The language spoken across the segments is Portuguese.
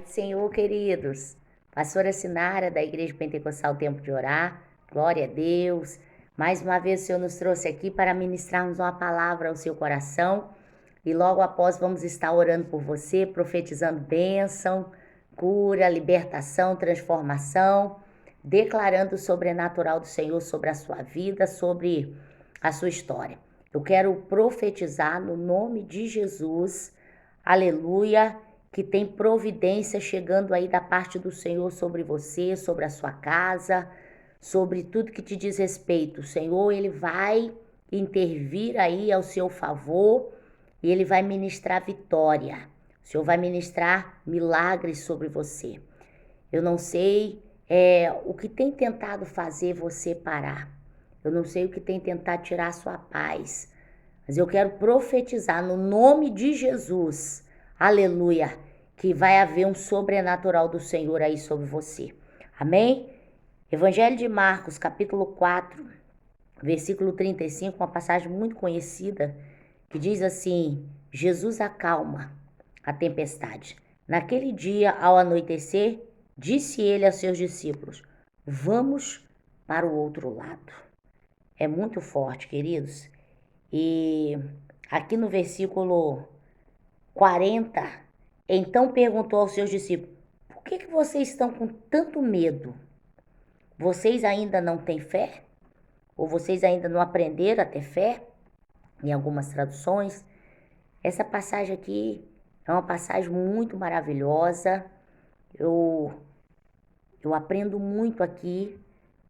Senhor, queridos, pastora Sinara da Igreja Pentecostal Tempo de Orar, glória a Deus. Mais uma vez o Senhor nos trouxe aqui para ministrarmos uma palavra ao seu coração e logo após vamos estar orando por você, profetizando bênção, cura, libertação, transformação, declarando o sobrenatural do Senhor sobre a sua vida, sobre a sua história. Eu quero profetizar no nome de Jesus, aleluia, que tem providência chegando aí da parte do Senhor sobre você, sobre a sua casa, sobre tudo que te diz respeito. O Senhor, Ele vai intervir aí ao seu favor e Ele vai ministrar vitória. O Senhor vai ministrar milagres sobre você. Eu não sei o que tem tentado fazer você parar. Eu não sei o que tem tentado tirar a sua paz. Mas eu quero profetizar no nome de Jesus, aleluia, que vai haver um sobrenatural do Senhor aí sobre você. Amém? Evangelho de Marcos, capítulo 4, versículo 35, uma passagem muito conhecida, que diz assim: Jesus acalma a tempestade. Naquele dia, ao anoitecer, disse ele a seus discípulos: vamos para o outro lado. É muito forte, queridos. E aqui no versículo 40, então perguntou aos seus discípulos: por que vocês estão com tanto medo? Vocês ainda não têm fé? Ou vocês ainda não aprenderam a ter fé? Em algumas traduções. Essa passagem aqui é uma passagem muito maravilhosa. Eu aprendo muito aqui,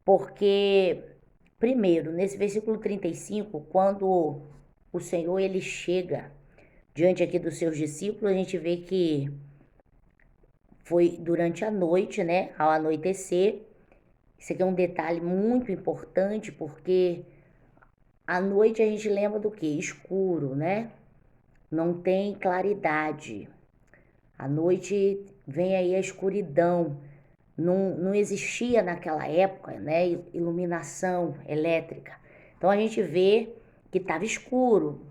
porque primeiro, nesse versículo 35, quando o Senhor ele chega diante aqui dos seus discípulos, a gente vê que foi durante a noite, né, ao anoitecer. Isso aqui é um detalhe muito importante, porque à noite a gente lembra do quê? Escuro, né? Não tem claridade. À noite vem aí a escuridão. Não existia naquela época, né, iluminação elétrica. Então a gente vê que estava escuro.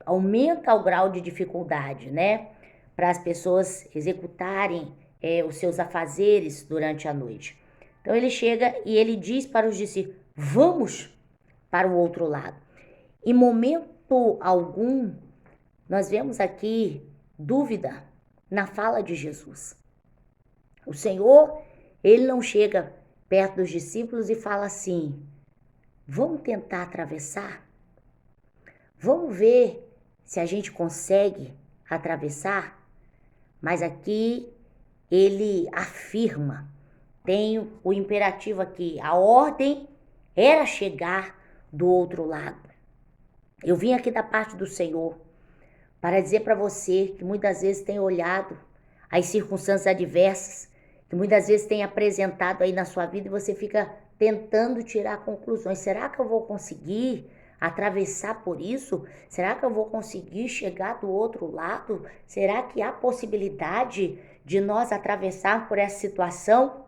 Aumenta o grau de dificuldade, né, para as pessoas executarem os seus afazeres durante a noite. Então ele chega e ele diz para os discípulos: vamos para o outro lado. Em momento algum, nós vemos aqui dúvida na fala de Jesus. O Senhor, ele não chega perto dos discípulos e fala assim: vamos tentar atravessar? Vamos ver se a gente consegue atravessar? Mas aqui ele afirma, tem o imperativo aqui, a ordem era chegar do outro lado. Eu vim aqui da parte do Senhor para dizer para você que muitas vezes tem olhado as circunstâncias adversas, que muitas vezes tem apresentado aí na sua vida e você fica tentando tirar conclusões. Será que eu vou conseguir atravessar por isso? Será que eu vou conseguir chegar do outro lado? Será que há possibilidade de nós atravessar por essa situação?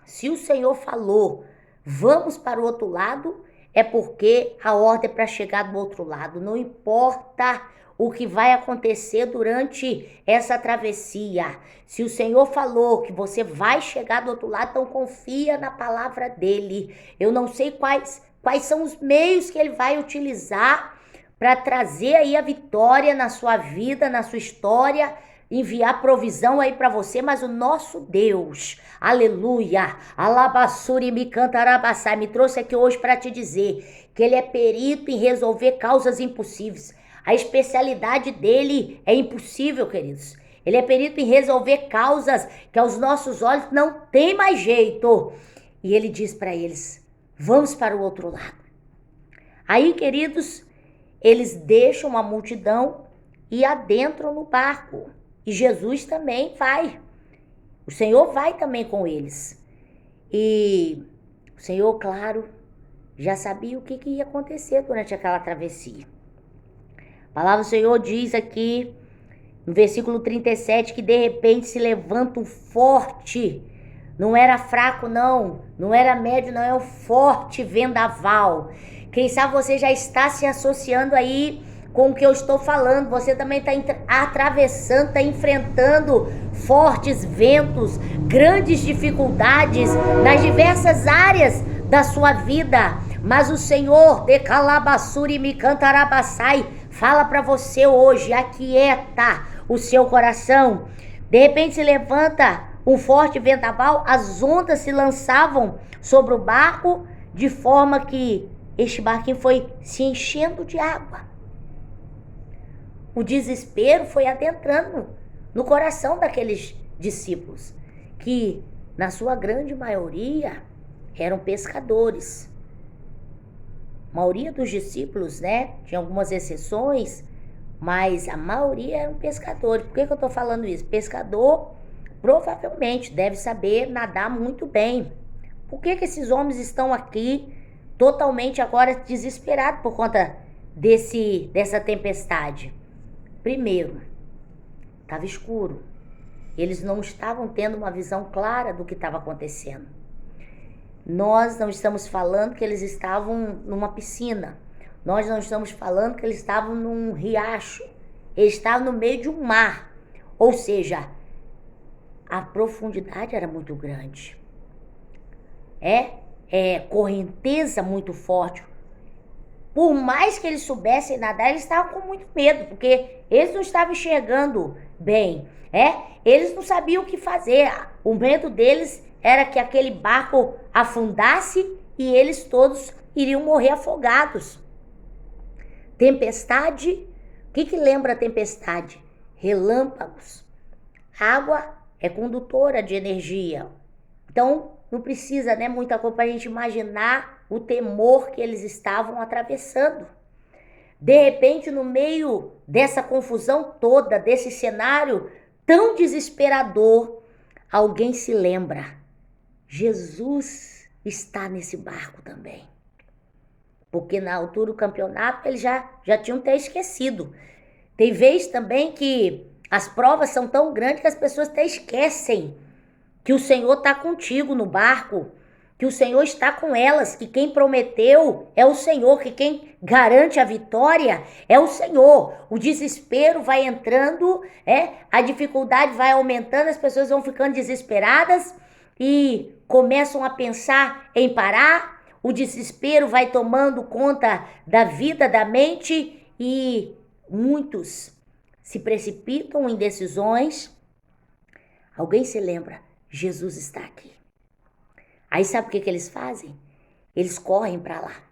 Se o Senhor falou, vamos para o outro lado, é porque a ordem é para chegar do outro lado. Não importa o que vai acontecer durante essa travessia. Se o Senhor falou que você vai chegar do outro lado, então confia na palavra dele. Eu não sei quais são os meios que ele vai utilizar para trazer aí a vitória na sua vida, na sua história, enviar provisão aí para você, mas o nosso Deus, aleluia, alabassuri me cantarabassai, me trouxe aqui hoje para te dizer que ele é perito em resolver causas impossíveis. A especialidade dele é impossível, queridos. Ele é perito em resolver causas que aos nossos olhos não tem mais jeito. E ele diz para eles: vamos para o outro lado. Aí, queridos, eles deixam a multidão e adentram no barco. E Jesus também vai. O Senhor vai também com eles. E o Senhor, claro, já sabia o que ia acontecer durante aquela travessia. A palavra do Senhor diz aqui, no versículo 37, que de repente se levanta um forte. Não era fraco, não era médio, não, é um forte vendaval. Quem sabe você já está se associando aí com o que eu estou falando. Você também está atravessando, está enfrentando fortes ventos, grandes dificuldades nas diversas áreas da sua vida. Mas o Senhor, de Calabassuri me cantarabassai, fala para você hoje, aquieta o seu coração. De repente se levanta um forte vendaval, as ondas se lançavam sobre o barco, de forma que este barquinho foi se enchendo de água. O desespero foi adentrando no coração daqueles discípulos, que na sua grande maioria eram pescadores. A maioria dos discípulos, né, tinha algumas exceções, mas a maioria eram pescadores. Por que eu estou falando isso? Pescador provavelmente deve saber nadar muito bem. Por que esses homens estão aqui totalmente agora desesperados por conta dessa tempestade? Primeiro, estava escuro. Eles não estavam tendo uma visão clara do que estava acontecendo. Nós não estamos falando que eles estavam numa piscina. Nós não estamos falando que eles estavam num riacho. Eles estavam no meio de um mar. Ou seja, a profundidade era muito grande. Correnteza muito forte. Por mais que eles soubessem nadar, eles estavam com muito medo, porque eles não estavam enxergando bem. Eles não sabiam o que fazer. O medo deles era que aquele barco afundasse e eles todos iriam morrer afogados. Tempestade, o que lembra a tempestade? Relâmpagos. Água é condutora de energia. Então, não precisa, muita coisa para a gente imaginar o temor que eles estavam atravessando. De repente, no meio dessa confusão toda, desse cenário tão desesperador, alguém se lembra: Jesus está nesse barco também. Porque na altura do campeonato eles já tinham até esquecido. Tem vez também que as provas são tão grandes que as pessoas até esquecem que o Senhor está contigo no barco, que o Senhor está com elas, que quem prometeu é o Senhor, que quem garante a vitória é o Senhor. O desespero vai entrando, a dificuldade vai aumentando, as pessoas vão ficando desesperadas e começam a pensar em parar. O desespero vai tomando conta da vida, da mente, e muitos se precipitam em decisões. Alguém se lembra: Jesus está aqui. Aí sabe o que eles fazem? Eles correm para lá.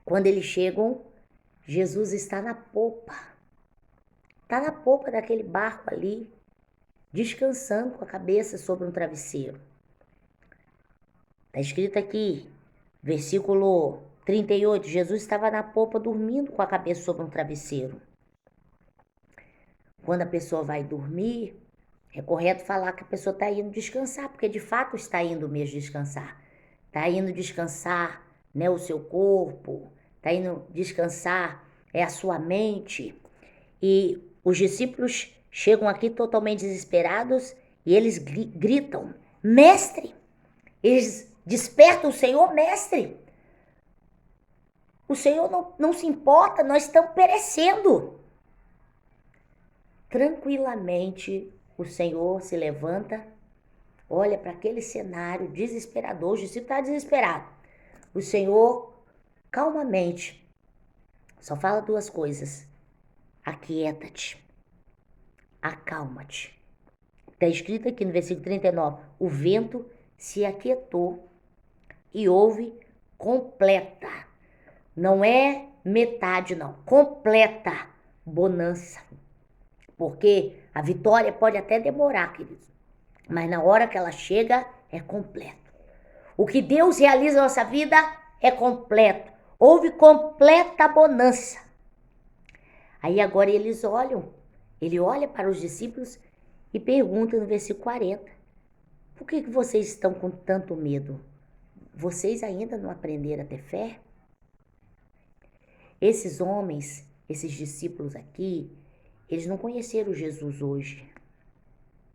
Quando eles chegam, Jesus está na popa. Está na popa daquele barco ali, descansando com a cabeça sobre um travesseiro. Está escrito aqui, versículo 38, Jesus estava na popa dormindo com a cabeça sobre um travesseiro. Quando a pessoa vai dormir, é correto falar que a pessoa está indo descansar, porque de fato está indo mesmo descansar. Está indo descansar, o seu corpo, está indo descansar a sua mente. E os discípulos chegam aqui totalmente desesperados e eles gritam: Mestre! Eles despertam o Senhor: Mestre! O Senhor não se importa, nós estamos perecendo. Tranquilamente, o Senhor se levanta, olha para aquele cenário desesperador, o discípulo está desesperado. O Senhor, calmamente, só fala duas coisas: aquieta-te, acalma-te. Está escrito aqui no versículo 39, o vento se aquietou e houve completa, não é metade não, completa bonança. Porque a vitória pode até demorar, queridos, mas na hora que ela chega, é completo. O que Deus realiza na nossa vida é completo. Houve completa bonança. Aí agora ele olha para os discípulos e pergunta no versículo 40, por que vocês estão com tanto medo? Vocês ainda não aprenderam a ter fé? Esses homens, esses discípulos aqui, eles não conheceram Jesus hoje.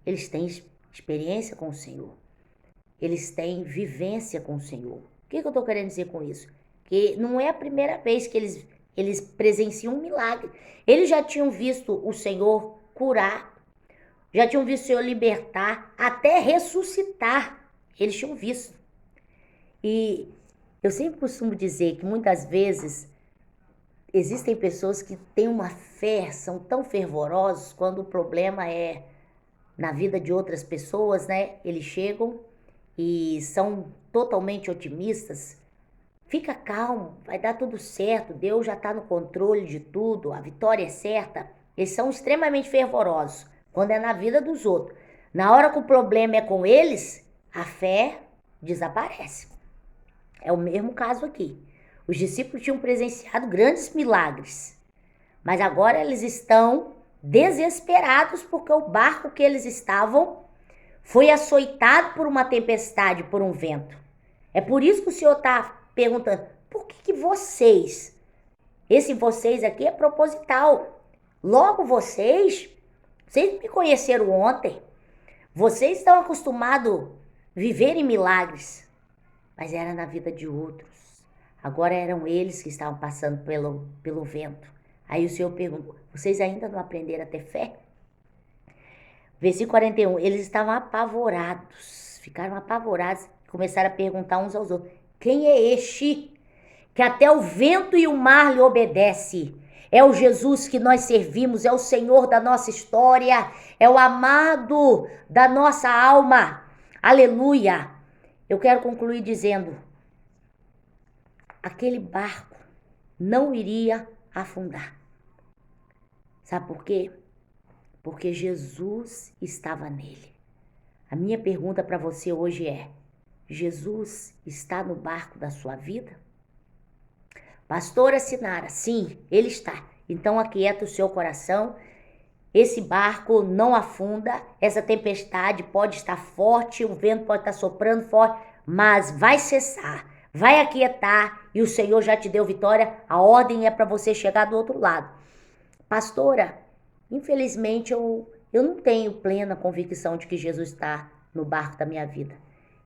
Eles têm experiência com o Senhor. Eles têm vivência com o Senhor. O que eu estou querendo dizer com isso? Que não é a primeira vez que eles eles presenciam um milagre. Eles já tinham visto o Senhor curar, já tinham visto o Senhor libertar, até ressuscitar. Eles tinham visto. E eu sempre costumo dizer que muitas vezes existem pessoas que têm uma fé, são tão fervorosos quando o problema é na vida de outras pessoas, né? Eles chegam e são totalmente otimistas. Fica calmo, vai dar tudo certo, Deus já está no controle de tudo, a vitória é certa. Eles são extremamente fervorosos quando é na vida dos outros. Na hora que o problema é com eles, a fé desaparece. É o mesmo caso aqui. Os discípulos tinham presenciado grandes milagres, mas agora eles estão desesperados porque o barco que eles estavam foi açoitado por uma tempestade, por um vento. É por isso que o Senhor está perguntando, por que vocês, esse vocês aqui é proposital. Logo vocês me conheceram ontem, vocês estão acostumados a viver em milagres, mas era na vida de outros. Agora eram eles que estavam passando pelo vento. Aí o Senhor perguntou, vocês ainda não aprenderam a ter fé? Versículo 41, eles estavam apavorados, ficaram apavorados, começaram a perguntar uns aos outros, quem é este que até o vento e o mar lhe obedece? É o Jesus que nós servimos, é o Senhor da nossa história, é o amado da nossa alma. Aleluia! Eu quero concluir dizendo, aquele barco não iria afundar. Sabe por quê? Porque Jesus estava nele. A minha pergunta para você hoje é, Jesus está no barco da sua vida? Pastora Sinara, sim, ele está. Então aquieta o seu coração. Esse barco não afunda, essa tempestade pode estar forte, o vento pode estar soprando forte, mas vai cessar, vai aquietar e o Senhor já te deu vitória. A ordem é para você chegar do outro lado. Pastora, infelizmente eu não tenho plena convicção de que Jesus está no barco da minha vida.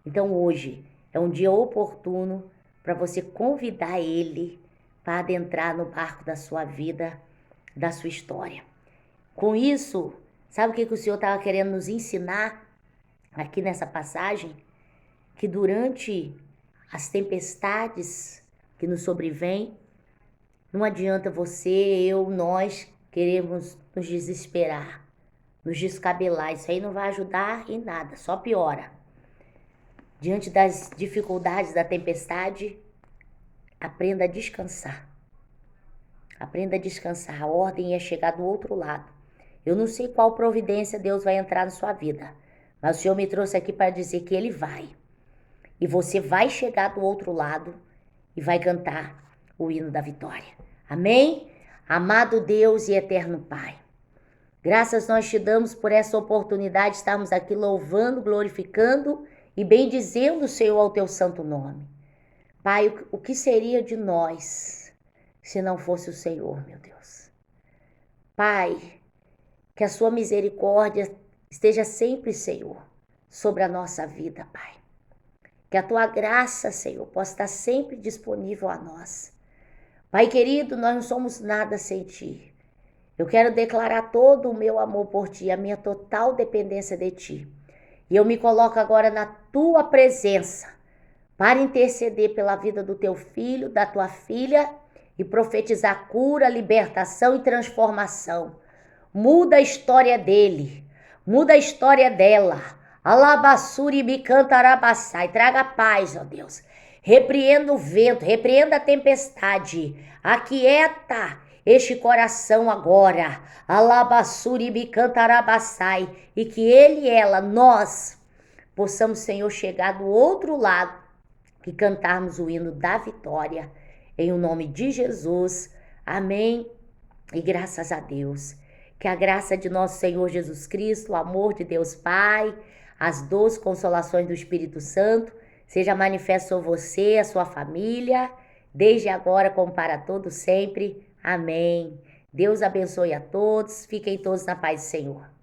Então hoje é um dia oportuno para você convidar ele para adentrar no barco da sua vida, da sua história. Com isso, sabe o que o Senhor estava querendo nos ensinar aqui nessa passagem? Que durante as tempestades que nos sobrevêm, não adianta você, eu, nós queremos nos desesperar, nos descabelar. Isso aí não vai ajudar em nada, só piora. Diante das dificuldades da tempestade, aprenda a descansar. Aprenda a descansar. A ordem é chegar do outro lado. Eu não sei qual providência Deus vai entrar na sua vida, mas o Senhor me trouxe aqui para dizer que Ele vai. E você vai chegar do outro lado e vai cantar o hino da vitória. Amém? Amado Deus e eterno Pai, graças nós te damos por essa oportunidade de estarmos aqui louvando, glorificando e bendizendo, Senhor, ao teu santo nome. Pai, o que seria de nós se não fosse o Senhor, meu Deus? Pai, que a sua misericórdia esteja sempre, Senhor, sobre a nossa vida, Pai. Que a tua graça, Senhor, possa estar sempre disponível a nós. Pai querido, nós não somos nada sem ti. Eu quero declarar todo o meu amor por ti, a minha total dependência de ti. E eu me coloco agora na tua presença para interceder pela vida do teu filho, da tua filha e profetizar cura, libertação e transformação. Muda a história dele, muda a história dela. Alabassuri bicantarabassai, traga paz, ó Deus. Repreenda o vento, repreenda a tempestade. Aquieta este coração agora. Alabassuri bicantarabassai. E que ele e ela, nós, possamos, Senhor, chegar do outro lado e cantarmos o hino da vitória. Em o nome de Jesus. Amém. E graças a Deus. Que a graça de nosso Senhor Jesus Cristo, o amor de Deus Pai, as doces consolações do Espírito Santo, seja manifesto sobre você, a sua família, desde agora como para todos sempre. Amém. Deus abençoe a todos. Fiquem todos na paz do Senhor.